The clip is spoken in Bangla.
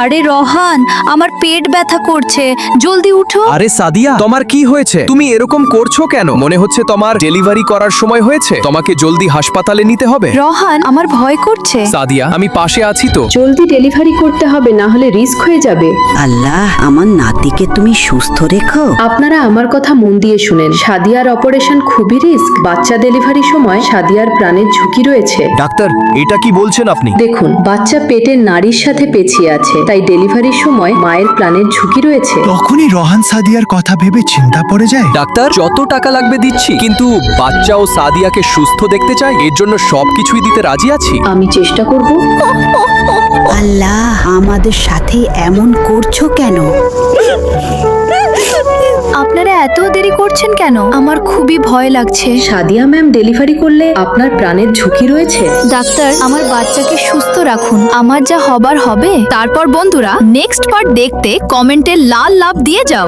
আরে রহান, আমার পেট ব্যথা করছে, জলদি উঠো। আরে সাদিয়া, তোমার কি হয়েছে? তুমি এরকম করছো কেন? মনে হচ্ছে তোমার ডেলিভারি করার সময় হয়েছে, তোমাকে জলদি হাসপাতালে নিতে হবে। রহান, আমার ভয় করছে। সাদিয়া, আমি পাশে আছি তো। জলদি ডেলিভারি করতে হবে, না হলে রিস্ক হয়ে যাবে। আল্লাহ, আমার নাতিকে তুমি সুস্থ রেখো। আপনারা আমার কথা মন দিয়ে শুনেন। সাদিয়ার অপারেশন খুবই রিস্ক। বাচ্চা ডেলিভারির সময় সাদিয়ার প্রাণের ঝুঁকি রয়েছে। ডাক্তার, এটা কি বলছেন আপনি? দেখুন, বাচ্চা পেটের নাড়ির সাথে পেঁচিয়ে আছে, তাই ডেলিভারির সময় মায়ের প্রাণের ঝুঁকি রয়েছে। তখনই রহান সাদিয়ার কথা ভেবে চিন্তা পড়ে যায়। ডাক্তার, যত টাকা লাগবে দিচ্ছি, কিন্তু বাচ্চা ও সাদিয়াকে সুস্থ দেখতে চাই, এর জন্য সবকিছুই দিতে রাজি আছি। আমি চেষ্টা করব। আল্লাহ, আমাদের সাথে এমন করছো কেন? আপনারা এত দেরি করছেন কেন? আমার খুবই ভয় লাগছে। সাদিয়া ম্যাম ডেলিভারি করলে আপনার প্রাণের ঝুঁকি রয়েছে। ডাক্তার, আমার বাচ্চাকে সুস্থ রাখুন, আমার যা হবার হবে। তারপর বন্ধুরা, নেক্সট পার্ট দেখতে কমেন্টে লাল লাভ দিয়ে যাও।